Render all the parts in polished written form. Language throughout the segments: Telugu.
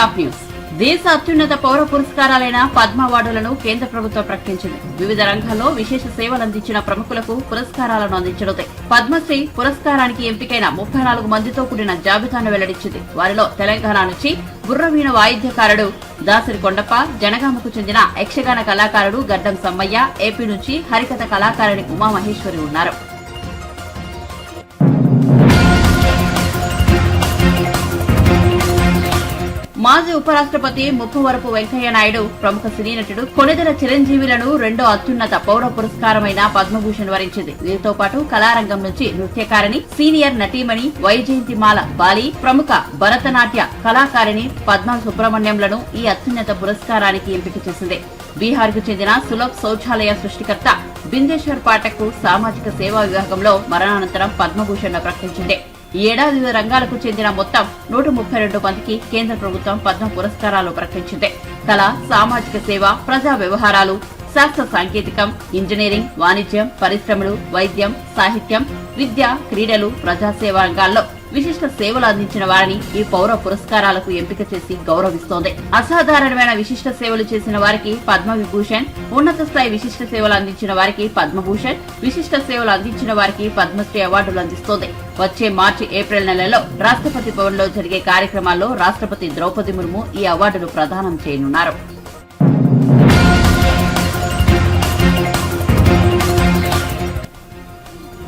Top news. దేశ అత్యున్నత పౌర పురస్కారాలైన పద్మ అవార్డులను కేంద్ర ప్రభుత్వం ప్రకటించింది. వివిధ రంగాల్లో విశేష సేవలందించిన ప్రముఖులకు పురస్కారాలను అందించనుంది. పద్మశ్రీ పురస్కారానికి ఎంపికైన 34 మందితో కూడిన జాబితాను వెల్లడించింది. వారిలో తెలంగాణ నుంచి బుర్రవీణ వాయిద్యకారుడు దాసరి కొండప్ప, జనగామకు చెందిన యక్షగాన కళాకారుడు గడ్డం సమ్మయ్య, ఏపీ నుంచి హరికథ కళాకారిణి ఉమామహేశ్వరి ఉన్నారు. మాజీ ఉపరాష్ట్రపతి ముప్పవరపు వెంకయ్య నాయుడు, ప్రముఖ సినీ నటుడు కొణిదెల చిరంజీవిలను రెండో అత్యున్నత పౌర పురస్కారమైన పద్మభూషణ్ వరించింది. వీరితో పాటు కళారంగం నుంచి నృత్యకారిణి, సీనియర్ నటీమణి వైజయంతిమాల బాలి, ప్రముఖ భరతనాట్య కళాకారిణి పద్మ సుబ్రహ్మణ్యంలను ఈ అత్యున్నత పురస్కారానికి ఎంపిక చేసింది. బీహార్ కు చెందిన సులభ్ శౌచాలయ సృష్టికర్త బిందేశ్వర్ పాఠక్ సామాజిక సేవా విభాగంలో మరణానంతరం పద్మభూషణ్ ప్రకటించింది. ఈ ఏడాది వివిధ రంగాలకు చెందిన మొత్తం 132 మందికి కేంద్ర ప్రభుత్వం పద్మ పురస్కారాలు ప్రకటించింది. కళ, సామాజిక సేవ, ప్రజా వ్యవహారాలు, శాస్త్ర సాంకేతికం, ఇంజనీరింగ్, వాణిజ్యం, పరిశ్రమలు, వైద్యం, సాహిత్యం, విద్య, క్రీడలు, ప్రజాసేవ రంగాల్లో విశిష్ట సేవలు అందించిన వారిని ఈ పౌర పురస్కారాలకు ఎంపిక చేసి గౌరవిస్తోంది. అసాధారణమైన విశిష్ట సేవలు చేసిన వారికి పద్మ విభూషణ్, ఉన్నత స్థాయి విశిష్ట సేవలు అందించిన వారికి పద్మభూషణ్, విశిష్ట సేవలు అందించిన వారికి పద్మశ్రీ అవార్డులు అందిస్తోంది. వచ్చే మార్చి, ఏప్రిల్ నెలలో రాష్ట్రపతి భవన్ లో జరిగే కార్యక్రమాల్లో రాష్ట్రపతి ద్రౌపది ముర్ము ఈ అవార్డులు ప్రదానం చేయనున్నారు.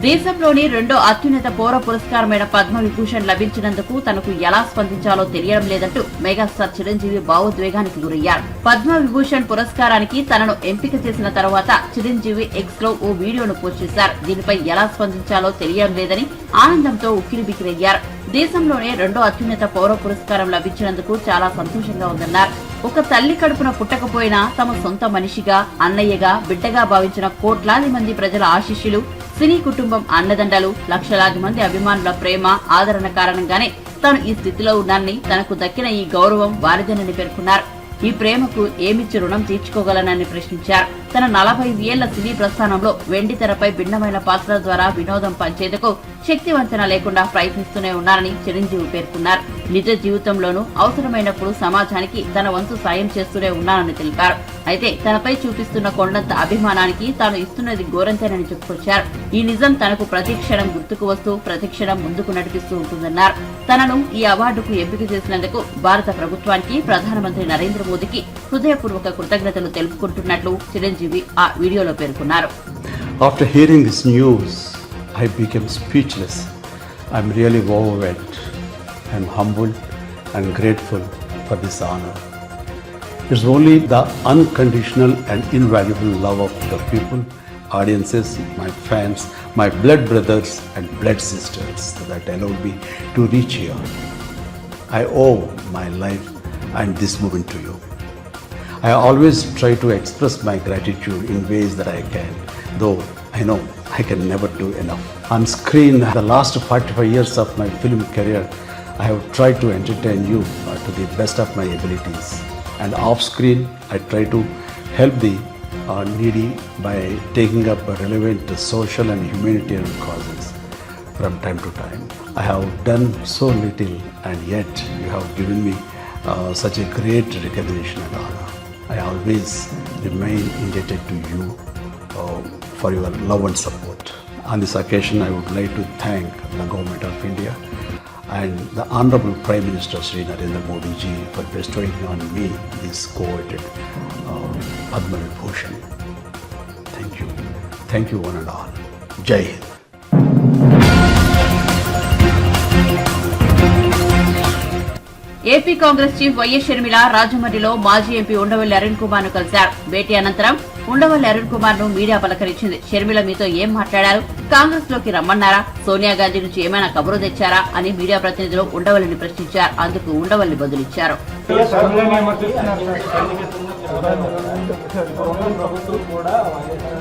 దేశంలోని రెండో అత్యున్నత పౌర పురస్కారమైన పద్మ విభూషణ్ లభించినందుకు తనకు ఎలా స్పందించాలో తెలియడం లేదంటూ మెగాస్టార్ చిరంజీవి భావోద్వేగానికి గురయ్యారు. పద్మ విభూషణ్ పురస్కారానికి తనను ఎంపిక చేసిన తర్వాత చిరంజీవి ఎక్స్ లో ఓ వీడియోను పోస్ట్ చేశారు. దీనిపై ఎలా స్పందించాలో తెలియడం లేదని ఆనందంతో ఉక్కిరిబిక్కిరయ్యారు. దేశంలోనే రెండో అత్యున్నత పౌర పురస్కారం లభించినందుకు చాలా సంతోషంగా ఉందన్నారు. ఒక తల్లి కడుపున పుట్టకపోయినా తమ సొంత మనిషిగా, అన్నయ్యగా, బిడ్డగా భావించిన కోట్లాది మంది ప్రజల ఆశీస్సులు, సినీ కుటుంబం అండదండలు, లక్షలాది మంది అభిమానుల ప్రేమ, ఆదరణ కారణంగానే తాను ఈ స్థితిలో ఉన్నానని, తనకు దక్కిన ఈ గౌరవం వారిదేనని పేర్కొన్నారు. ఈ ప్రేమకు ఏమిచ్చి రుణం తీర్చుకోగలనని ప్రశ్నించారు. తన 45 ఏళ్ల సినీ ప్రస్థానంలో వెండి తెరపై భిన్నమైన పాత్రల ద్వారా వినోదం పంచేందుకు శక్తివంచన లేకుండా ప్రయత్నిస్తూనే ఉన్నారని చిరంజీవి పేర్కొన్నారు. నిజ జీవితంలోనూ అవసరమైనప్పుడు సమాజానికి తన వంతు సాయం చేస్తూనే ఉన్నానని తెలిపారు. అయితే తనపై చూపిస్తున్న కొండంత అభిమానానికి తాను ఇస్తున్నది గోరంతేనని చెప్పుకొచ్చారు. ఈ నిజం తనకు ప్రతిక్షణం గుర్తుకు వస్తూ ప్రతిక్షణం ముందుకు నడిపిస్తూ ఉంటుందన్నారు. తనను ఈ అవార్డుకు ఎంపిక చేసినందుకు భారత ప్రభుత్వానికి, ప్రధానమంత్రి నరేంద్ర మోదీకి హృదయపూర్వక కృతజ్ఞతలు తెలుపుకుంటున్నట్లు చిరంజీవి ఆ వీడియోలో పేర్కొన్నారు. After hearing this news, I became speechless. I'm really overwhelmed. I'm humbled and grateful for this honor. It's only the unconditional and invaluable love of the people, audiences, my fans, my blood brothers and blood sisters that allowed me to reach here. I owe my life and this moment to you. I always try to express my gratitude in ways that I can, though I know I can never do enough. On screen, the last 45 years of my film career, I have tried to entertain you to the best of my abilities. And off screen, I try to help the needy by taking up relevant social and humanitarian causes from time to time. I have done so little, and yet you have given me such a great recognition and honor. I always remain indebted to you for your love and support. On this occasion, I would like to thank the Government of India and the Honorable Prime Minister Shri Narendra Modi ji for bestowing on me this coveted Padma Vibhushan. Thank you. Thank you one and all. Jai Hind. AP Congress chief YS Sharmila రాజమండ్రిలో మాజీ ఎంపీ ఉండవల్లి అరుణ్ కుమార్ ను కలిశారు. భేటీ అనంతరం ఉండవల్లి అరుణ్ కుమార్ ను మీడియా పలకరించింది. షర్మిల మీతో ఏం మాట్లాడారు? కాంగ్రెస్ లోకి రమ్మన్నారా? సోనియా గాంధీ నుంచి ఏమైనా కబురు తెచ్చారా అని మీడియా ప్రతినిధులు ఉండవల్లిని ప్రశ్నించారు. అందుకు ఉండవల్లి బదులిచ్చారు.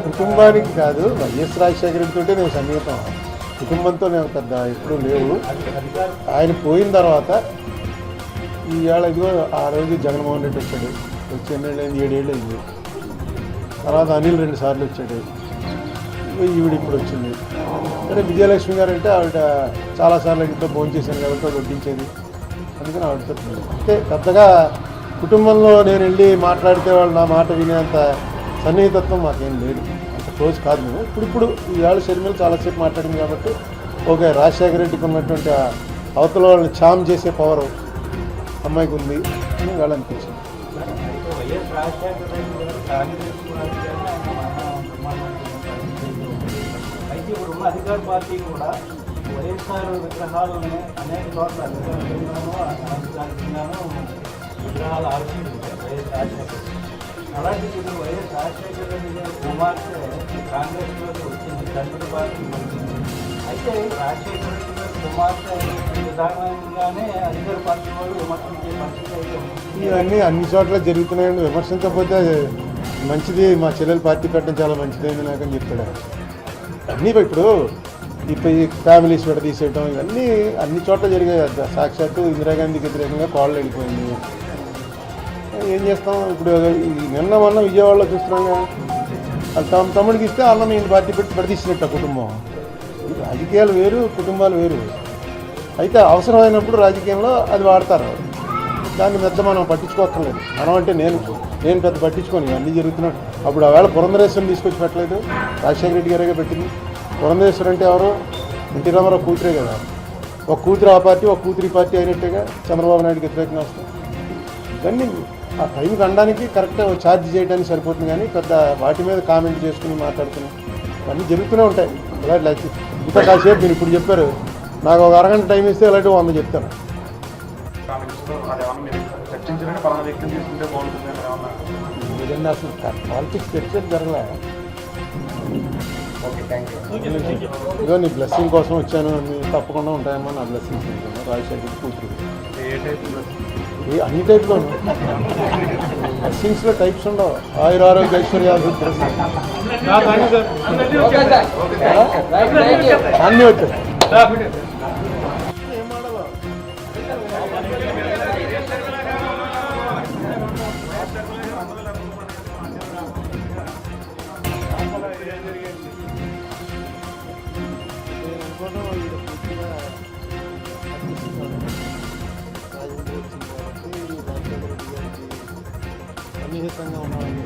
కుటుంబానికి కాదు, వైఎస్ రాజశేఖర తోటే నేను సన్నిహితం. కుటుంబంతో నేను పెద్ద ఎప్పుడూ లేవు. ఆయన పోయిన తర్వాత ఈవేళ ఇదిగో ఆ రోజు జగన్మోహన్ రెడ్డి వచ్చాడు. వచ్చి ఎన్నేళ్ళు అయింది? 7 ఏళ్ళు అయింది. తర్వాత అనిల్ 2 సార్లు వచ్చాడు. ఈవిడ ఇప్పుడు వచ్చింది. అంటే విజయలక్ష్మి గారు అంటే ఆవిడ చాలాసార్లు ఇంట్లో భోజనం చేశాను కాబట్టి వడ్డించేది. అందుకని ఆవిడ చెప్తుంది. అంటే పెద్దగా కుటుంబంలో నేను వెళ్ళి మాట్లాడితే వాళ్ళు నా మాట వినేంత సన్నిహితత్వం మాకేం లేదు, అంత క్లోజ్ కాదు మేము. ఇప్పుడు ఈవేళ షర్మిల చాలాసేపు మాట్లాడింది కాబట్టి ఓకే, రాజశేఖర రెడ్డికి ఉన్నటువంటి అవతల వాళ్ళని చామ్ చేసే పవర్ అమ్మాయికి ఉంది అని వాళ్ళు అనిపించింది. అయితే ఇప్పుడు ఉన్న అధికార పార్టీ కూడా వైఎస్ఆర్ విగ్రహాలను అనేక చోట్ల అధికారికంగానూ అనధికారికంగానూ విగ్రహాలు ఆలోచించారు వైఎస్ రాజశేఖర రెడ్డి. అలాంటి ఇప్పుడు వైఎస్ రాజశేఖర రెడ్డి గారి కుమార్తె కాంగ్రెస్లోకి వచ్చింది, తండ్రి పార్టీ వచ్చింది. అయితే రాజశేఖర రెడ్డి గారి కుమార్తె విధానంగానే అధికార పార్టీ వాళ్ళు విమర్శించే పరిస్థితి అయితే ఉంది. ఇవన్నీ అన్ని చోట్ల జరుగుతున్నాయండి. విమర్శించకపోతే మంచిది, మా చెల్లెలు పార్టీ పెట్టడం చాలా మంచిదైంది నాకని చెప్తాడు. అన్నీ ఇప్పుడు ఈ ఫ్యామిలీస్ విడదీసేయటం ఇవన్నీ అన్ని చోట్ల జరిగాయి. సాక్షాత్తు ఇందిరాగాంధీకి వ్యతిరేకంగా కాళ్ళు వెళ్ళిపోయింది. ఏం చేస్తాం ఇప్పుడు? నిన్న మొన్న విజయవాడలో చూస్తున్నాగా, తమ్ముడికి ఇస్తే అన్న మీ పార్టీ పెట్టి విడదీసినట్టు కుటుంబం. రాజకీయాలు వేరు, కుటుంబాలు వేరు. అయితే అవసరమైనప్పుడు రాజకీయంలో అది వాడతారు, దాన్ని పెద్ద మనం పట్టించుకోక్కర్లేదు. మనం అంటే నేను పెద్ద పట్టించుకోను, అన్నీ జరుగుతున్నాడు. అప్పుడు ఆవేళ పురంధరేశ్వరిని తీసుకొచ్చి పెట్టలేదు, రాజశేఖర రెడ్డి గారే పెట్టింది. పురంధరేశ్వరి అంటే ఎవరు? ఎన్టీ రామారావు కూతురే కదా. ఒక కూతురు ఆ పార్టీ, ఒక కూతురు ఈ పార్టీ అయినట్టుగా చంద్రబాబు నాయుడుకి వ్యతిరేకంగా వస్తాం. ఇవన్నీ ఆ టైంకి అనడానికి కరెక్ట్గా ఛార్జ్ చేయడానికి సరిపోతుంది, కానీ పెద్ద వాటి మీద కామెంట్ చేసుకుని మాట్లాడుతున్నాం అన్నీ జరుగుతూనే ఉంటాయి. ఇలా ఇంకా కాసేపు మీరు ఇప్పుడు చెప్పారు, నాకు ఒక అరగంట టైం ఇస్తే ఇలాంటివి 100 చెప్తాను. ఏదన్నా అసలు పాలిటిక్స్ చర్చలు జరగలే. ఇదో నీ బ్లెస్సింగ్ కోసం వచ్చాను, అన్ని తప్పకుండా ఉంటాయమ్మా నా బ్లెస్సింగ్స్. రాజశేఖర్ కూతురు అన్ని టైప్లోనూ బ్లెస్సింగ్స్లో టైప్స్ ఉండవు. ఆయురారోగ్య ఐశ్వర్యాలు అన్నీ వచ్చాయి. సన్నిహితంగా ఉన్నామని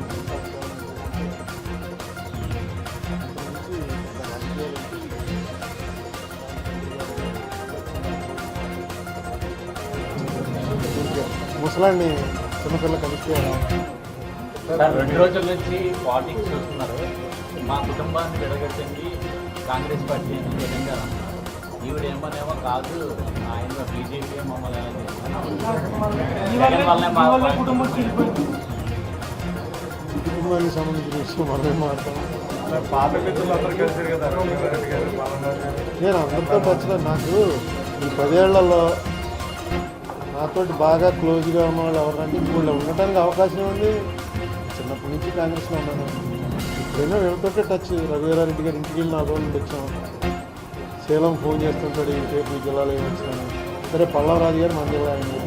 ముసలాన్ని చిన్నపిల్ల కలిసి 2 రోజుల నుంచి పాలిటిక్స్ చూస్తున్నారు. మా కుటుంబాన్ని విడగొట్టింది కాంగ్రెస్ పార్టీ అని తెలంగాణ. ఈవిడేమనేమో కాదు, ఆయన బీజేపీ మమ్మల్ని కుటుంబానికి సంబంధించిన విషయం మనమేం మాట్లాడతాం. నేను అందరితో టచ్లో, నాకు ఈ 10 ఏళ్లలో నాతోటి బాగా క్లోజ్గా ఉన్న వాళ్ళు ఎవరంటే ఇప్పుడు ఉండటానికి అవకాశం ఉంది. చిన్నప్పటి నుంచి కాంగ్రెస్లో ఉన్నాను. ఇప్పుడైనా వీళ్ళతోటే టచ్. రఘువీరారెడ్డి గారి ఇంటికి వెళ్ళి 4 రోజుల నుండి వచ్చాము. సేలం ఫోన్ చేస్తుంటాడు, రేపు ఈ జిల్లాలో ఏమొచ్చాను. సరే పల్లవరాజు గారు మన జిల్లా అయింది.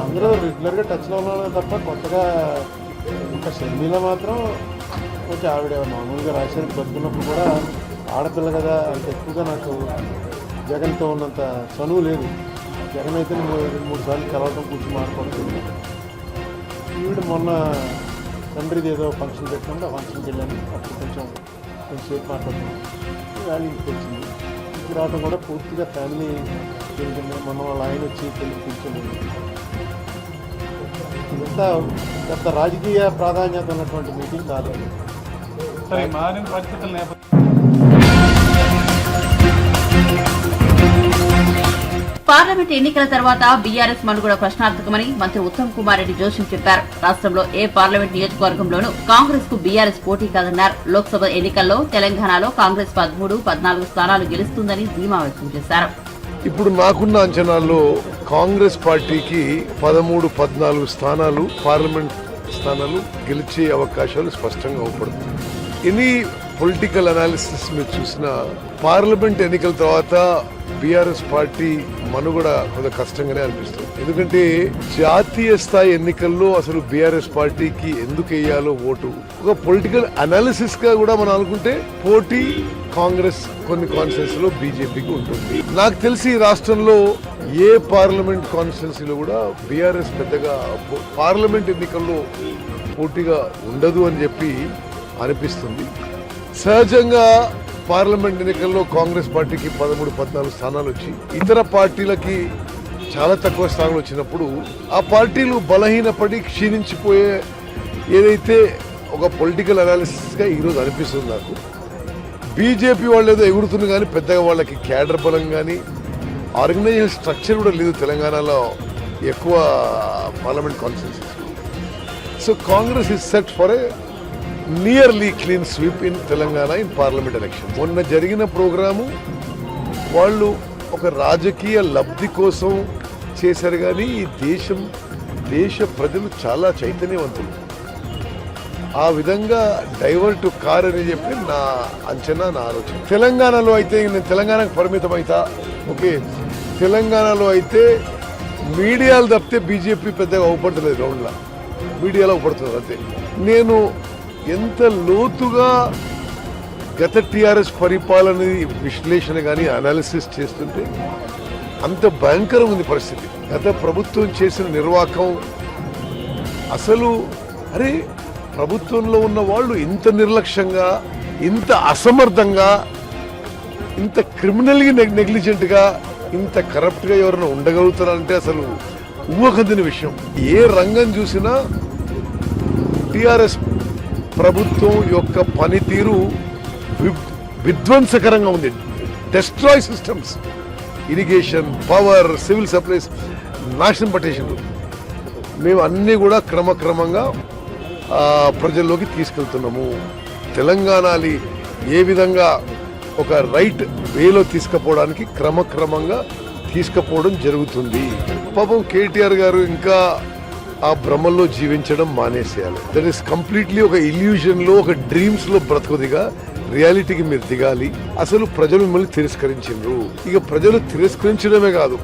అందరూ రెగ్యులర్గా టచ్లో ఉన్నారు తప్ప కొత్తగా. ఇంకా షర్మిల మాత్రం కొంచెం ఆవిడ మామూలుగా రాజశేఖర్ బతుకున్నప్పుడు కూడా ఆడపిల్ల కదా, అంత ఎక్కువగా నాకు జగన్తో ఉన్నంత చనువు లేదు. జగన్ అయితే 2-3 సార్లు కలవటం, కూర్చొని మాట్లాడుకోవడం. ఈవిడ మొన్న తండ్రిది ఏదో ఫంక్షన్ పెట్టినప్పుడు ఆ ఫంక్షన్కి వెళ్ళాను. అప్పుడు కొంచెం సేపు మాట్లాడుతున్నాను. వాళ్ళ ఇంటికి వచ్చింది. ఇంటికి రావడం కూడా పూర్తిగా ఫ్యామిలీ జరిగింది. మొన్న వాళ్ళ ఆయన వచ్చి పెళ్లి కూర్చొని. ఇదంతా పెద్ద రాజకీయ ప్రాధాన్యత ఉన్నటువంటి మీటింగ్ కాదు. పార్లమెంట్ ఎన్నికల తర్వాత బీఆర్ఎస్ మనుగడ ప్రశ్నార్థకమని మంత్రి ఉత్తమ్ కుమార్ రెడ్డి జోషిం చెప్పారు. రాష్ట్రంలో ఏ పార్లమెంట్ నియోజకవర్గంలోనూ కాంగ్రెస్ కు బీఆర్ఎస్ పోటీ కాదన్నారు. లోక్సభ ఎన్నికల్లో తెలంగాణలో కాంగ్రెస్ 13-14 స్థానాలు గెలుస్తుందని ధీమా వ్యక్తం చేశారు. ఇప్పుడు నాకున్న అంచనాల్లో కాంగ్రెస్ పార్టీకి 13-14 స్థానాలు, పార్లమెంట్ స్థానాలు గెలిచే అవకాశాలు స్పష్టంగా అవపడుతుంది. ఎనీ పొలిటికల్ అనాలిసిస్ మీరు చూసిన పార్లమెంట్ ఎన్నికల తర్వాత బీఆర్ఎస్ పార్టీ మనుగడ కొంత కష్టంగానే అనిపిస్తుంది. ఎందుకంటే జాతీయ స్థాయి ఎన్నికల్లో అసలు బీఆర్ఎస్ పార్టీకి ఎందుకు వేయాలో ఓటు ఒక పొలిటికల్ అనాలిసిస్ గా కూడా మనం అనుకుంటే పోటీ కాంగ్రెస్ కొన్ని కాన్స్టిట్యూన్సీ లో బీజేపీకి ఉంటుంది. నాకు తెలిసి ఈ రాష్ట్రంలో ఏ పార్లమెంట్ కాన్స్టిట్యూన్సీలో కూడా బీఆర్ఎస్ పెద్దగా పార్లమెంట్ ఎన్నికల్లో పోటీగా ఉండదు అని చెప్పి అనిపిస్తుంది. సహజంగా పార్లమెంట్ ఎన్నికల్లో కాంగ్రెస్ పార్టీకి 13-14 స్థానాలు వచ్చి ఇతర పార్టీలకి చాలా తక్కువ స్థానాలు వచ్చినప్పుడు ఆ పార్టీలు బలహీనపడి క్షీణించిపోయే ఏదైతే ఒక పొలిటికల్ అనాలిసిస్గా ఈరోజు అనిపిస్తుంది నాకు. బీజేపీ వాళ్ళు ఏదో ఎగురుతుంది కానీ పెద్దగా వాళ్ళకి క్యాడర్ బలం కానీ ఆర్గనైజేషన్ స్ట్రక్చర్ కూడా లేదు తెలంగాణలో ఎక్కువ parliament constituencies. So Congress is set for a nearly clean sweep in Telangana in parliament election. మొన్న జరిగిన ప్రోగ్రాము వాళ్ళు ఒక రాజకీయ లబ్ధి కోసం చేశారు కానీ ఈ దేశ ప్రజలు చాలా చైతన్యవంతులు. ఆ విధంగా డైవర్ట్ కారని చెప్పి నా అంచనా, నా ఆలోచన. తెలంగాణలో అయితే నేను తెలంగాణకు పరిమితం అవుతా. ఓకే, తెలంగాణలో అయితే మీడియాలు తప్పితే బీజేపీ పెద్దగా అవపడతలేదు. గ్రౌండ్లో మీడియాలో అవపడుతుంది అంతే. నేను ఎంత లోతుగా గత టీఆర్ఎస్ పరిపాలన విశ్లేషణ కానీ అనాలిసిస్ చేస్తుంటే అంత భయంకరం ఉంది పరిస్థితి. గత ప్రభుత్వం చేసిన నిర్వాహకం అసలు అరే ప్రభుత్వంలో ఉన్న వాళ్ళు ఇంత నిర్లక్ష్యంగా, ఇంత అసమర్థంగా, ఇంత క్రిమినల్గా నెగ్లిజెంట్గా, ఇంత కరప్ట్గా ఎవరైనా ఉండగలుగుతారంటే అసలు ఊహకందిన విషయం. ఏ రంగం చూసినా టీఆర్ఎస్ ప్రభుత్వం యొక్క పనితీరు విధ్వంసకరంగా ఉంది. Destroy systems, irrigation, power, civil supplies నాశనం పట్టేసిండ్రు. మేము అన్నీ కూడా క్రమక్రమంగా ప్రజల్లోకి తీసుకెళ్తున్నాము. తెలంగాణని ఏ విధంగా ఒక రైట్ వేలో తీసుకుపోవడానికి క్రమక్రమంగా తీసుకుపోవడం జరుగుతుంది. పాపం కేటీఆర్ గారు ఇంకా ఆ భ్రమల్లో జీవించడం మానేసేయాలి. దట్ ఈస్ కంప్లీట్లీ ఒక ఇల్యూజన్లో, ఒక డ్రీమ్స్లో బ్రతుకుదిగా రియాలిటీకి మీరు దిగాలి. అసలు ప్రజలు మిమ్మల్ని తిరస్కరించారు. ఇక ప్రజలు తిరస్కరించడమే కాదు,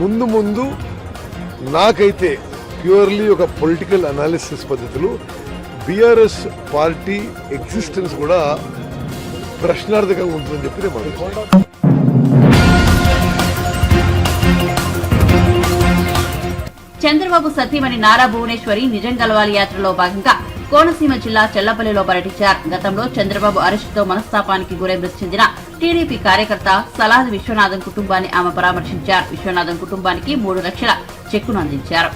ముందు నాకైతే ప్యూర్లీ ఒక పొలిటికల్ అనాలిసిస్ పద్ధతిలో బీఆర్ఎస్ పార్టీ ఎగ్జిస్టెన్స్ కూడా ప్రశ్నార్థకంగా ఉంటుందని చెప్పి నేను భావిస్తున్నాను. చంద్రబాబు సతీమణి నారా భువనేశ్వరి నిజం గెలవాలి యాత్రలో భాగంగా కోనసీమ జిల్లా చెల్లపల్లిలో పర్యటించారు. గతంలో చంద్రబాబు అరెస్టుతో మనస్తాపానికి గురై మృతి చెందిన టీడీపీ కార్యకర్త సలాది విశ్వనాథన్ కుటుంబాన్ని ఆమె పరామర్శించారు. విశ్వనాథన్ కుటుంబానికి 3 లక్షల చెక్కును అందించారు.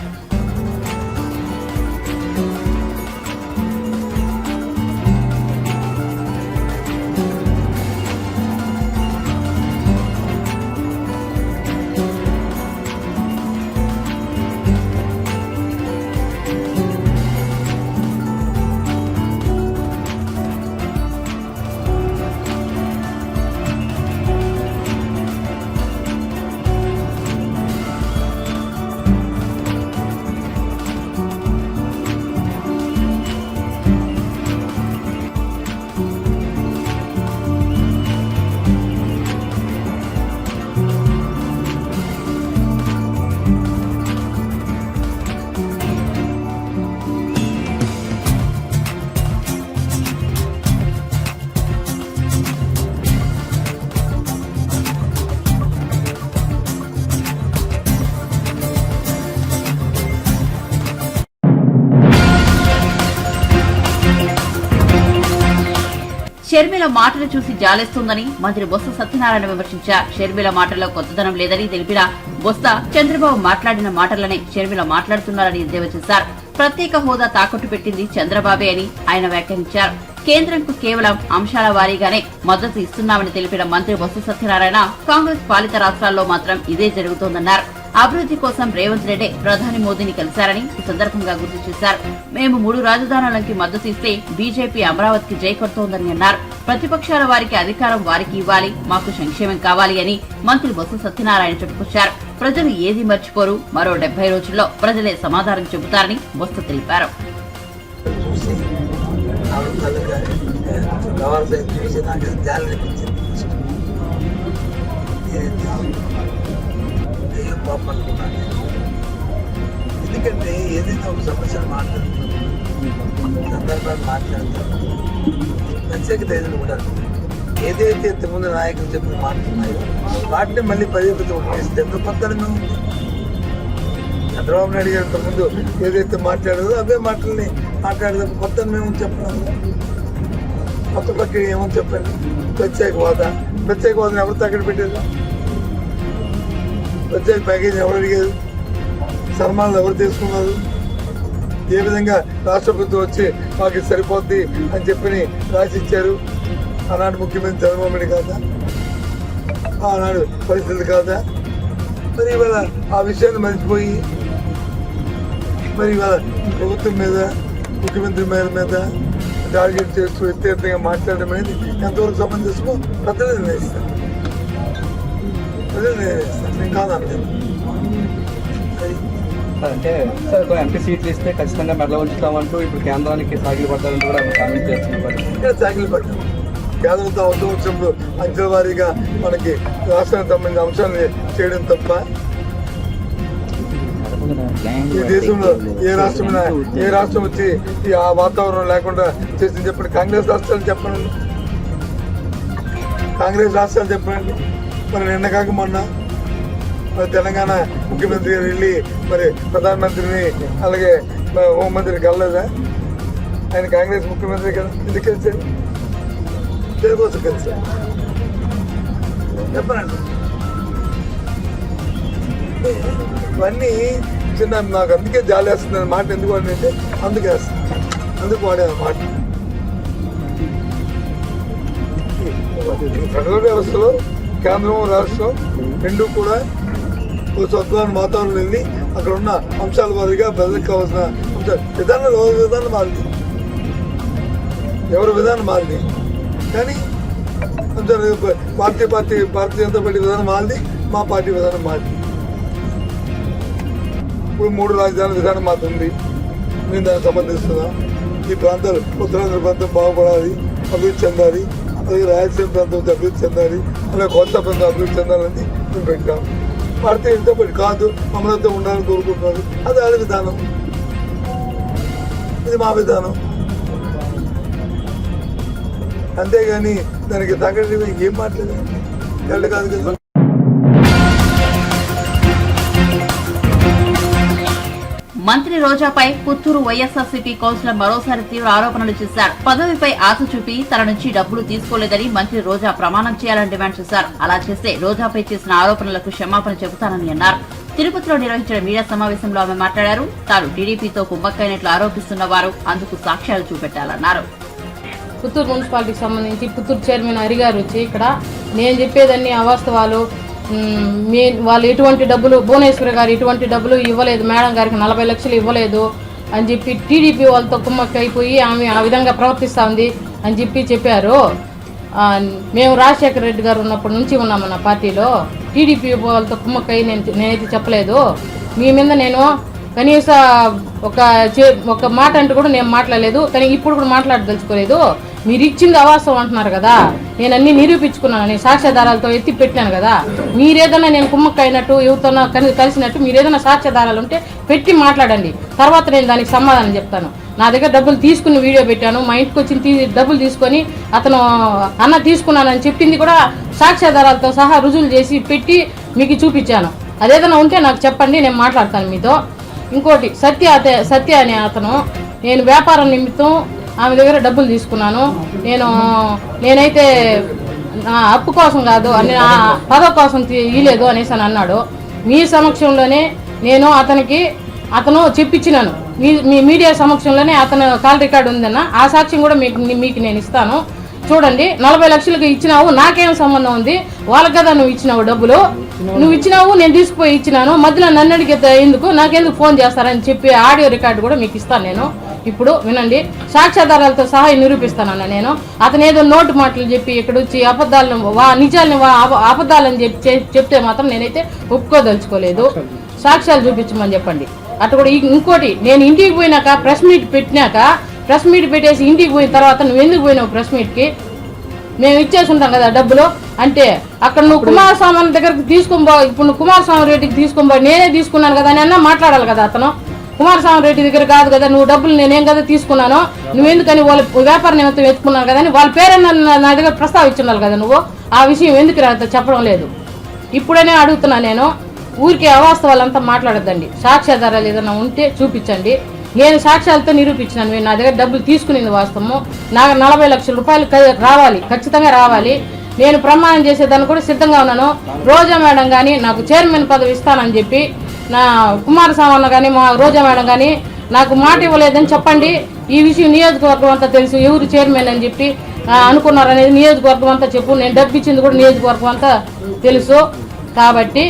షర్మిల మాటలు చూసి జాలేస్తుందని మంత్రి బొత్స సత్యనారాయణ విమర్శించారు. షర్మిల మాటల్లో కొత్తదనం లేదని తెలిపిన బొత్స చంద్రబాబు మాట్లాడిన మాటలనే షర్మిల మాట్లాడుతున్నారని ఎద్దేవా చేశారు. ప్రత్యేక హోదా తాకట్టు పెట్టింది చంద్రబాబే అని ఆయన వ్యాఖ్యానించారు. కేంద్రంకు కేవలం అంశాల వారీగానే మద్దతు ఇస్తున్నామని తెలిపిన మంత్రి బొత్స సత్యనారాయణ కాంగ్రెస్ పాలిత రాష్ట్రాల్లో మాత్రం ఇదే జరుగుతోందన్నారు. అభివృద్ధి కోసం రేవంత్ రెడ్డి ప్రధాని మోదీని కలిశారని ఈ సందర్భంగా గుర్తు చేశారు. మేము 3 రాజధానులకి మద్దతు ఇస్తే బీజేపీ అమరావతికి జై కొడుతోందని అన్నారు. ప్రతిపక్షాల వారికి అధికారం వారికి ఇవ్వాలి, మాకు సంక్షేమం కావాలి అని మంత్రి బొత్స సత్యనారాయణ చెప్పుకొచ్చారు. ప్రజలు ఏది మర్చిపోరు, మరో 70 రోజుల్లో ప్రజలే సమాధానం చెబుతారని బొత్స తెలిపారు. జరిగింది. అయ్యో పాప అనుకున్నాను. ఎందుకంటే ఏదైనా ఒక సమస్యను మాట్లాడుతున్నప్పుడు సందర్భాలు మాట్లాడుతున్నప్పుడు ప్రత్యేకత ఏదైనా కూడా ఏదైతే ఇంతకుముందు నాయకులు చెప్పిన మాట్లాడుతున్నాయో వాటిని మళ్ళీ పదే ఉపయోగిస్తే ఎంత కొత్తగా ఉంది. చంద్రబాబు నాయుడు గారు ఇంతకుముందు ఏదైతే మాట్లాడదో అవే మాటల్ని మాట్లాడదాం. కొత్త మేము చెప్పినాము. కొత్త ప్రక్రియ ఏమని చెప్పండి. ప్రత్యేక హోదాను ఎవరు తగ్గడ పెట్టారు? ప్రత్యేక ప్యాకేజీ ఎవరు అడిగారు? సన్మానాలు ఎవరు తీసుకున్నారు? ఏ విధంగా రాష్ట్ర ప్రభుత్వం వచ్చి మాకు సరిపోద్ది అని చెప్పి రాసి ఇచ్చారు? ఆనాడు ముఖ్యమంత్రి చంద్రబాబు నాయుడు కాదా? ఆనాడు పరిస్థితులు కాదా? మరి ఇవాళ ఆ విషయాన్ని మర్చిపోయి మరి ఇవాళ ప్రభుత్వం మీద ముఖ్యమంత్రి మీద టార్గెట్ చేస్తూ వ్యక్తిగతంగా మాట్లాడడం అనేది ఎంతవరకు సమంజసమో ప్రజలు నిర్ణయిస్తారు. నేను కాదనలేదు. అంటే సార్ ఎంపీ సీట్లు ఇస్తే ఖచ్చితంగా మెడలో ఉంచుతామంటూ ఇప్పుడు కేంద్రానికి సాగిలు పడ్డారంటూ కూడా కామెంట్ చేస్తున్నారు. ఇక్కడ సాగిలు పడ్డాం. కేంద్రంతో అవసరం అంచెల వారీగా మనకి రాష్ట్రానికి సంబంధించిన అంశాలు చేయడం తప్ప ఈ దేశంలో ఏ రాష్ట్రం వచ్చి ఆ వాతావరణం లేకుండా చేసింది చెప్పండి. కాంగ్రెస్ రాష్ట్రాలు చెప్పండి. మరి నిన్న కాక మొన్న మరి తెలంగాణ ముఖ్యమంత్రి గారు వెళ్ళి మరి ప్రధానమంత్రిని అలాగే హోంమంత్రిని కలలేదా? ఆయన కాంగ్రెస్ ముఖ్యమంత్రి కదా. ఎందుకు కలిసాడు? దేనికోసం కలిసాడు చెప్పనండి. ఇవన్నీ చిన్న నాకు అందుకే జాలి వేస్తుంది మాట. ఎందుకు వాడినంటే అందుకు వాడే మాట. ఫెడరల్ వ్యవస్థలో కేంద్రం రాష్ట్రం రెండు కూడా ఒక స్వద్భావన వాతావరణం వెళ్ళి అక్కడ ఉన్న అంశాల వారిగా ప్రజలకు కావాల్సిన అంశాలు విధానం మారింది. ఎవరి విధానం మారింది కానీ భారతీయ జనతా పార్టీ విధానం మారింది. మా పార్టీ విధానం మారింది. ఇప్పుడు 3 రాజధానుల విధానం మాత్రమే మేము దానికి సమర్థిస్తున్నాం. ఈ ప్రాంతాలు ఉత్తరాంధ్ర ప్రాంతం బాగుపడాలి, అభివృద్ధి చెందాలి. అలాగే రాయలసీమ ప్రాంతం అభివృద్ధి చెందాలి, అలాగే కోస్తా ప్రాంతం అభివృద్ధి చెందాలని మేము పెట్టాం. భారతీయ జనతా పార్టీ కాదు మమ్మల్తో ఉండాలని కోరుకుంటున్నారు. అది వాళ్ళ విధానం, ఇది మా విధానం. అంతేగాని దానికి తగ్గట్టు ఏం మాట్లాడలేదు కాదు కదా. మంత్రి రోజాపై పుత్తూరు వైఎస్ఆర్సీపీ కౌన్సిలర్ మరోసారి తీవ్ర ఆరోపణలు చేశారు. పదవిపై ఆశ చూపి తన నుంచి డబ్బులు తీసుకోలేదని మంత్రి రోజా ప్రమాణం చేయాలని డిమాండ్ చేశారు. అలా చేస్తే రోజాపై చేసిన ఆరోపణలకు క్షమాపణ చెబుతానని అన్నారు. తిరుపతిలో నిర్వహించిన మీడియా సమావేశంలో ఆమె మాట్లాడారు. తాను టీడీపీతో కుమ్మక్కైనట్లు ఆరోపిస్తున్న వారు అందుకు సాక్ష్యాలు చూపెట్టాలన్నారు. పుత్తూరు మున్సిపాలిటీకి సంబంధించి పుత్తూరు చైర్మన్ హరిగారు వచ్చి ఇక్కడ నేను చెప్పేదన్నీ అవాస్తవాలు, వాళ్ళు ఎటువంటి డబ్బులు భువనేశ్వరి గారు ఎటువంటి డబ్బులు ఇవ్వలేదు, మేడం గారికి 40 లక్షలు ఇవ్వలేదు అని చెప్పి టీడీపీ వాళ్ళతో కుమ్మక్క అయిపోయి ఆమె ఆ విధంగా ప్రవర్తిస్తూ ఉంది అని చెప్పారు. మేము రాజశేఖర రెడ్డి గారు ఉన్నప్పటి నుంచి ఉన్నామన్న పార్టీలో టీడీపీ వాళ్ళతో కుమ్మక్కై నేనైతే చెప్పలేదు. మీ మీద నేను కనీస ఒక మాట అంటూ కూడా నేను మాట్లాడలేదు. కానీ ఇప్పుడు కూడా మాట్లాడదలుచుకోలేదు. మీరు ఇచ్చింది అవాస్తవం అంటున్నారు కదా, నేను అన్ని నిరూపించుకున్నాను, నేను సాక్ష్యాధారాలతో ఎత్తి పెట్టినాను కదా. మీరేదైనా నేను కుమ్మక్క అయినట్టు ఎవరితోనో కలిసినట్టు మీరేదైనా సాక్ష్యాధారాలు ఉంటే పెట్టి మాట్లాడండి. తర్వాత నేను దానికి సమాధానం చెప్తాను. నా దగ్గర డబ్బులు తీసుకుని వీడియో పెట్టాను. మా ఇంటికి వచ్చి డబ్బులు తీసుకొని అతను అన్న తీసుకున్నానని చెప్పింది కూడా సాక్ష్యాధారాలతో సహా రుజువులు చేసి పెట్టి మీకు చూపించాను. అదేదైనా ఉంటే నాకు చెప్పండి, నేను మాట్లాడతాను మీతో. ఇంకోటి సత్య అనే అతను, నేను వ్యాపారం నిమిత్తం ఆమె దగ్గర డబ్బులు తీసుకున్నాను. నేనైతే అప్పు కోసం కాదు, పదవి కోసం ఇవ్వలేదు అనేసి అని అన్నాడు. మీ సమక్షంలోనే నేను అతను చెప్పించినాను. మీ మీడియా సమక్షంలోనే అతను కాల్ రికార్డు ఉందన్న, ఆ సాక్ష్యం కూడా మీకు నేను ఇస్తాను. చూడండి, 40 లక్షలకు ఇచ్చినావు, నాకేం సంబంధం ఉంది? వాళ్ళకి కదా నువ్వు ఇచ్చినావు డబ్బులు, నువ్వు ఇచ్చినావు, నేను తీసుకుపోయి ఇచ్చినాను. మధ్యలో నన్ను అడిగితే ఎందుకు, నాకెందుకు ఫోన్ చేస్తారని చెప్పి ఆడియో రికార్డు కూడా మీకు ఇస్తాను. నేను ఇప్పుడు వినండి, సాక్ష్యాధారాలతో సహా నిరూపిస్తానన్న. నేను అతను ఏదో నోటు మాటలు చెప్పి ఇక్కడ వచ్చి నిజాలని అబద్ధాలని చెప్తే మాత్రం నేనైతే ఒప్పుకోదలుచుకోలేదు. సాక్ష్యాలు చూపించమని చెప్పండి. అటు కూడా ఇంకోటి, నేను ఇంటికి పోయినాక ప్రెస్ మీట్ పెట్టేసి ఇంటికి పోయిన తర్వాత నువ్వు ఎందుకు పోయినావు ప్రెస్ మీట్కి? మేము ఇచ్చేసి ఉంటాం కదా డబ్బులు, అంటే అక్కడ నువ్వు కుమారస్వామి దగ్గరికి తీసుకొని పో, ఇప్పుడు నువ్వు కుమారస్వామి రెడ్డికి తీసుకొని పో, నేనే తీసుకున్నాను కదా అని అన్నా మాట్లాడాలి కదా అతను. కుమారస్వామి రెడ్డి దగ్గర కాదు కదా, నువ్వు డబ్బులు నేనేం కదా తీసుకున్నాను, నువ్వెందుకని వాళ్ళ వ్యాపార నిమిత్తం ఎత్తుకున్నాను కదా అని వాళ్ళ పేరన్నా నా దగ్గర ప్రస్తావించున్నారు కదా నువ్వు. ఆ విషయం ఎందుకు చెప్పడం లేదు? ఇప్పుడనే అడుగుతున్నా నేను. ఊరికే అవాస్తవాలంతా మాట్లాడద్దండి. సాక్ష్యాధారాలు ఏదైనా ఉంటే చూపించండి. నేను సాక్ష్యాలతో నిరూపించినాను. నేను నా దగ్గర డబ్బులు తీసుకునేది వాస్తవము. నాకు 40 లక్షల రూపాయలు రావాలి, ఖచ్చితంగా రావాలి. నేను ప్రమాణం చేసేదాన్ని కూడా సిద్ధంగా ఉన్నాను. రోజా మేడం కానీ నాకు చైర్మన్ పదవి ఇస్తానని చెప్పి, నా కుమారస్వామి అన్న కానీ మా రోజా మేడం కానీ నాకు మాట ఇవ్వలేదని చెప్పండి. ఈ విషయం నియోజకవర్గం అంతా తెలుసు, ఎవరు చైర్మన్ అని చెప్పి అనుకున్నారనేది నియోజకవర్గం అంతా చెప్పు. నేను డబ్బు ఇచ్చింది కూడా నియోజకవర్గం అంతా తెలుసు. కాబట్టి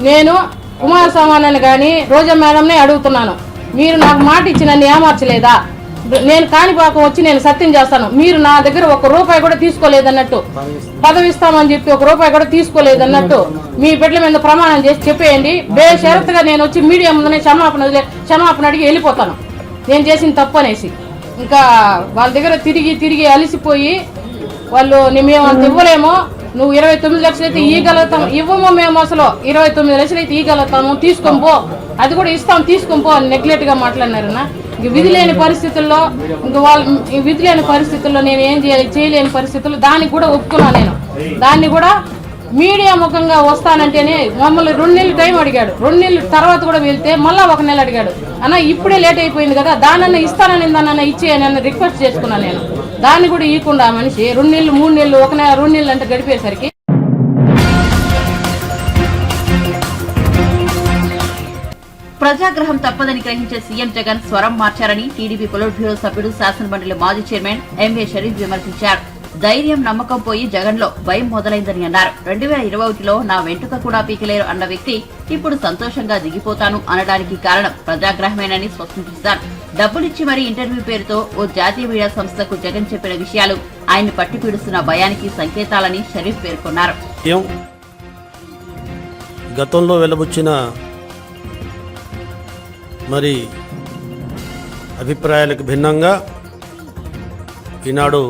నేను కుమారస్వామి కానీ రోజా మేడంనే అడుగుతున్నాను, మీరు నాకు మాట ఇచ్చి నన్ను ఏమార్చలేదా? నేను కాణిపాకం వచ్చి నేను సత్యం చేస్తాను, మీరు నా దగ్గర 1 రూపాయి కూడా తీసుకోలేదన్నట్టు, పదవి ఇస్తామని చెప్పి 1 రూపాయి కూడా తీసుకోలేదన్నట్టు మీ బిడ్డల మీద ప్రమాణం చేసి చెప్పేయండి. బేషరతుగా నేను వచ్చి మీడియా ముందునే క్షమాపణ అడిగి వెళ్ళిపోతాను, నేను చేసిన తప్పు అనేసి. ఇంకా వాళ్ళ దగ్గర తిరిగి అలిసిపోయి వాళ్ళు మేము అంత ఇవ్వలేమో, నువ్వు 29 లక్షలు అయితే ఇవ్వగలుగుతాం, ఇవ్వమో మేము అసలు 29 లక్షలు అయితే ఇవ్వగలుగుతాము, తీసుకొని పో, అది కూడా ఇస్తాం తీసుకొని పో అని నెగ్లెక్ట్ గా మాట్లాడినారన్న. ఇంక విధి లేని పరిస్థితుల్లో నేను ఏం చేయలేని పరిస్థితుల్లో దానికి కూడా ఒప్పుకున్నాను. నేను దాన్ని కూడా మీడియా ముఖంగా వస్తానంటేనే మమ్మల్ని 2 నెలలు టైం అడిగాడు. 2 నెలల తర్వాత కూడా వెళ్తే మళ్ళీ 1 నెల అడిగాడు. అన్న ఇప్పుడే లేట్ అయిపోయింది కదా, దానన్నా ఇస్తానని దానన్నా ఇచ్చేయని రిక్వెస్ట్ చేసుకున్నాను నేను. దాన్ని కూడా ఇవ్వకుండా మనిషి 2 నెలలు 3 నెలలు 1 నెల 2 నెలలు అంటే గడిపేసరికి ప్రజాగ్రహం తప్పదని గ్రహించే సీఎం జగన్ స్వరం మార్చారని టీడీపీ పొలిట్ బ్యూరో సభ్యుడు శాసనమండలి మాజీ చైర్మన్ ఎంఏ షరీఫ్ విమర్శించారు. ధైర్యం నమ్మకం పోయి జగన్లో భయం మొదలైందని అన్నారు. 2021లో నా వెంట్రుక కూడా పీకలేరు అన్న వ్యక్తి ఇప్పుడు సంతోషంగా దిగిపోతాను అనడానికి కారణం ప్రజాగ్రహమేనని స్పష్టం చేశారు. డబ్బులిచ్చి మరీ ఇంటర్వ్యూ పేరుతో ఓ జాతీయ మీడియా సంస్థకు జగన్ చెప్పిన విషయాలు ఆయన్ని పట్టి పీడుస్తున్న భయానికి సంకేతాలని షరీఫ్ పేర్కొన్నారు. గతంలో వెలువచ్చిన మరి అభిప్రాయాలకు భిన్నంగా ఈనాడు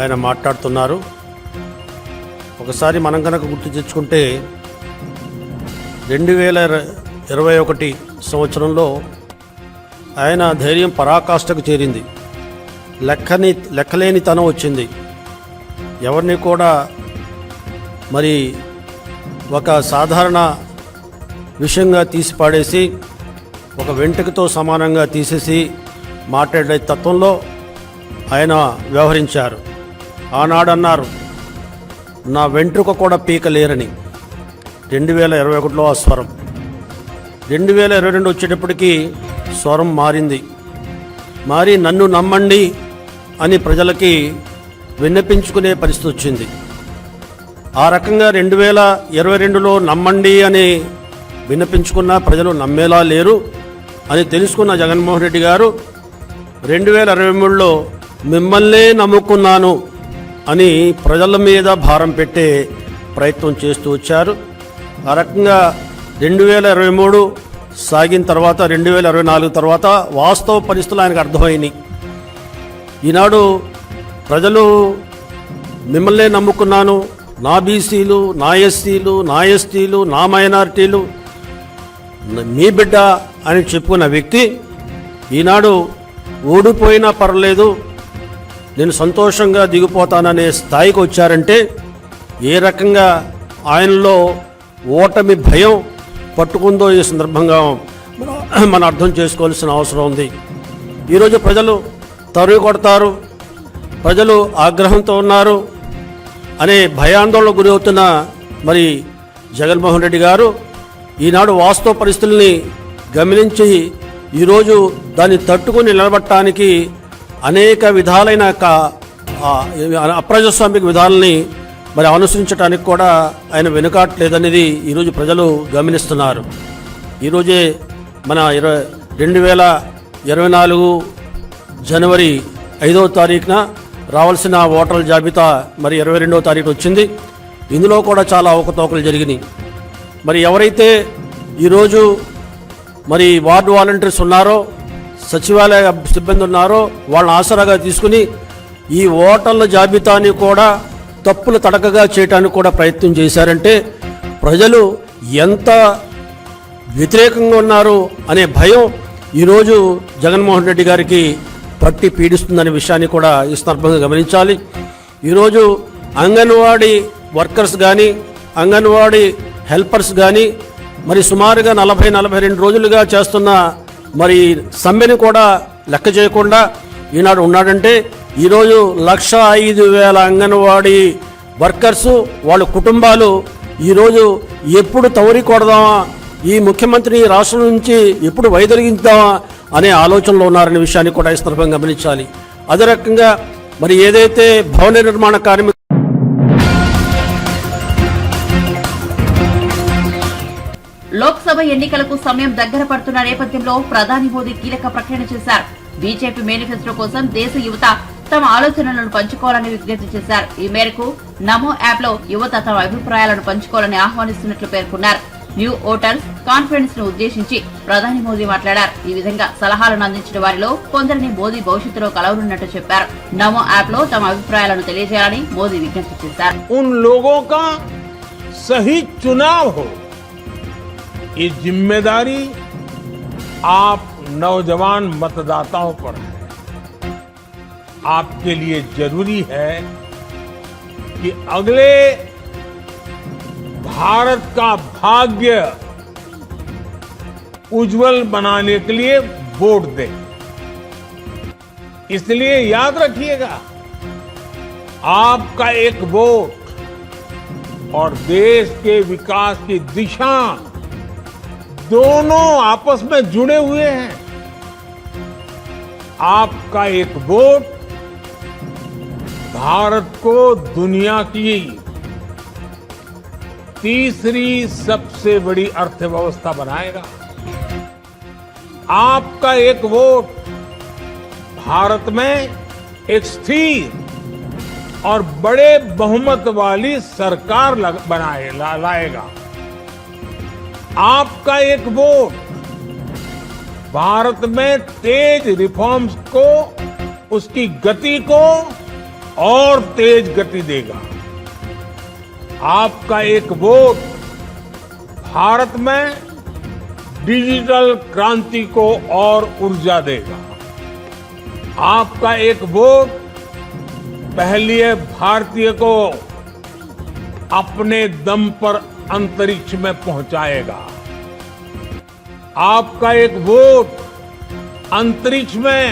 ఆయన మాట్లాడుతున్నారు. ఒకసారి మనం కనుక గుర్తు తెచ్చుకుంటే 2021 సంవత్సరంలో ఆయన ధైర్యం పరాకాష్ఠకు చేరింది. లెక్కలేని తనం వచ్చింది. ఎవరిని కూడా మరి ఒక సాధారణ విషయంగా తీసి పాడేసి ఒక వెంట్రుకతో సమానంగా తీసేసి మాట్లాడే తత్వంలో ఆయన వ్యవహరించారు. ఆనాడు అన్నారు నా వెంట్రుక కూడా పీకలేరని. 2021లో ఆ స్వరం. 2022 వచ్చేటప్పటికి స్వరం మారింది. మారి నన్ను నమ్మండి అని ప్రజలకి విన్నపించుకునే పరిస్థితి వచ్చింది. ఆ రకంగా 2022లో నమ్మండి అని విన్నపించుకున్న ప్రజలు నమ్మేలా లేరు అని తెలుసుకున్న జగన్మోహన్ రెడ్డి గారు 2023లో మిమ్మల్నే నమ్ముకున్నాను అని ప్రజల మీద భారం పెట్టే ప్రయత్నం చేస్తూ వచ్చారు. ఆ రకంగా 2023 సాగిన తర్వాత 2024 తర్వాత వాస్తవ పరిస్థితులు ఆయనకు అర్థమైనాయి. ఈనాడు ప్రజలు మిమ్మల్నే నమ్ముకున్నాను, నా బీసీలు, నా ఎస్సీలు, నా ఎస్టీలు, నా మైనారిటీలు మీ బిడ్డ అని చెప్పుకున్న వ్యక్తి ఈనాడు ఓడిపోయినా పర్లేదు నేను సంతోషంగా దిగిపోతాననే స్థాయికి వచ్చారంటే ఏ రకంగా ఆయనలో ఓటమి భయం పట్టుకుందో ఈ సందర్భంగా మనం అర్థం చేసుకోవాల్సిన అవసరం ఉంది. ఈరోజు ప్రజలు తరుగు కొడతారు, ప్రజలు ఆగ్రహంతో ఉన్నారు అనే భయాందోళనకు గురి అవుతున్న మరి జగన్మోహన్ రెడ్డి గారు ఈనాడు వాస్తవ పరిస్థితుల్ని గమనించి ఈరోజు దాన్ని తట్టుకుని నిలబడటానికి అనేక విధాలైన అప్రజాస్వామిక విధాలని మరి అనుసరించడానికి కూడా ఆయన వెనుకాట్లేదనేది ఈరోజు ప్రజలు గమనిస్తున్నారు. ఈరోజే మన 2024 జనవరి 5వ తారీఖున రావాల్సిన ఓటర్ల జాబితా మరి 22వ తారీఖు వచ్చింది. ఇందులో కూడా చాలా అవకతవకలు జరిగినాయి. మరి ఎవరైతే ఈరోజు మరి వార్డు వాలంటీర్స్ ఉన్నారో, సచివాలయ సిబ్బంది ఉన్నారో వాళ్ళని ఆసరాగా తీసుకుని ఈ ఓటర్ల జాబితాని కూడా తప్పులు తడకగా చేయడానికి కూడా ప్రయత్నం చేశారంటే ప్రజలు ఎంత వ్యతిరేకంగా ఉన్నారు అనే భయం ఈరోజు జగన్మోహన్ రెడ్డి గారికి పట్టి పీడిస్తుందనే విషయాన్ని కూడా ఈ సందర్భంగా గమనించాలి. ఈరోజు అంగన్వాడీ వర్కర్స్ కానీ అంగన్వాడీ హెల్పర్స్ కానీ మరి సుమారుగా 40-42 రోజులుగా చేస్తున్న మరి సమ్మెని కూడా లెక్క చేయకుండా ఈనాడు ఉన్నాడంటే ఈరోజు 1,05,000 అంగన్వాడీ వర్కర్సు వాళ్ళ కుటుంబాలు ఈరోజు ఎప్పుడు తవరి కొడదామా, ఈ ముఖ్యమంత్రిని రాష్ట్రం నుంచి ఎప్పుడు వైదొలిగిద్దామా అనే ఆలోచనలో ఉన్నారనే విషయాన్ని కూడా ఈ సందర్భంగా గమనించాలి. అదే రకంగా మరి ఏదైతే భవన నిర్మాణ కార్మికులు లోక్సభ ఎన్నికలకు సమయం దగ్గర పడుతున్న నేపథ్యంలో ప్రధాని మోదీ కీలక ప్రకటన చేశారు. బీజేపీ మేనిఫెస్టో కోసం దేశ యువత తమ ఆలోచనలను పంచుకోవాలని విజ్ఞప్తి చేశారు. ఈ మేరకు నమో యాప్ లో యువత తమ అభిప్రాయాలను పంచుకోవాలని ఆహ్వానిస్తున్నట్లు పేర్కొన్నారు. న్యూ ఓటర్స్ కాన్ఫరెన్స్ ను ఉద్దేశించి ప్రధాని మోదీ మాట్లాడారు. ఈ విధంగా సలహాలను అందించిన వారిలో కొందరిని మోదీ భవిష్యత్తులో కలవనున్నట్టు చెప్పారు. నమో యాప్ లో తమ అభిప్రాయాలను తెలియజేయాలని మోదీ విజ్ఞప్తి చేశారు. ఉన్ లోగోं का सही चुनाव हो, ये जिम्मेदारी आप नौजवान मतदाताओं पर है. आपके लिए जरूरी है कि अगले भारत का भाग्य उज्जवल बनाने के लिए वोट दें. इसलिए याद रखिएगा, आपका एक वोट और देश के विकास की दिशा दोनों आपस में जुड़े हुए हैं. आपका एक वोट भारत को दुनिया की तीसरी सबसे बड़ी अर्थव्यवस्था बनाएगा. आपका एक वोट भारत में एक स्थिर और बड़े बहुमत वाली सरकार लाएगा. आपका एक वोट भारत में तेज रिफॉर्म्स को, उसकी गति को और तेज गति देगा. आपका एक वोट भारत में डिजिटल क्रांति को और ऊर्जा देगा. आपका एक वोट पहली भारतीय को अपने दम पर अंतरिक्ष में पहुंचाएगा. आपका एक वोट अंतरिक्ष में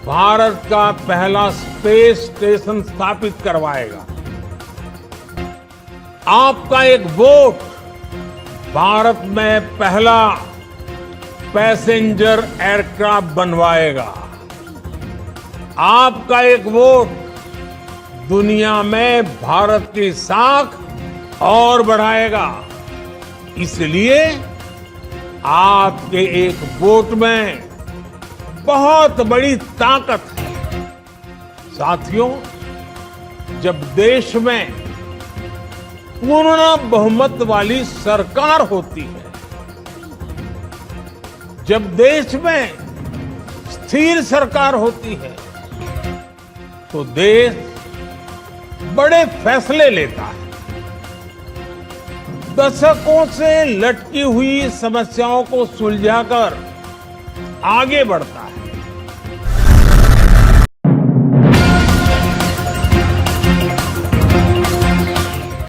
भारत का पहला स्पेस स्टेशन स्थापित करवाएगा. आपका एक वोट भारत में पहला पैसेंजर एयरक्राफ्ट बनवाएगा. आपका एक वोट दुनिया में भारत की साख और बढ़ाएगा. इसलिए आपके एक वोट में बहुत बड़ी ताकत है. साथियों, जब देश में पूर्ण बहुमत वाली सरकार होती है, जब देश में स्थिर सरकार होती है, तो देश बड़े फैसले लेता है. दशकों से लटकी हुई समस्याओं को सुलझाकर आगे बढ़ता है.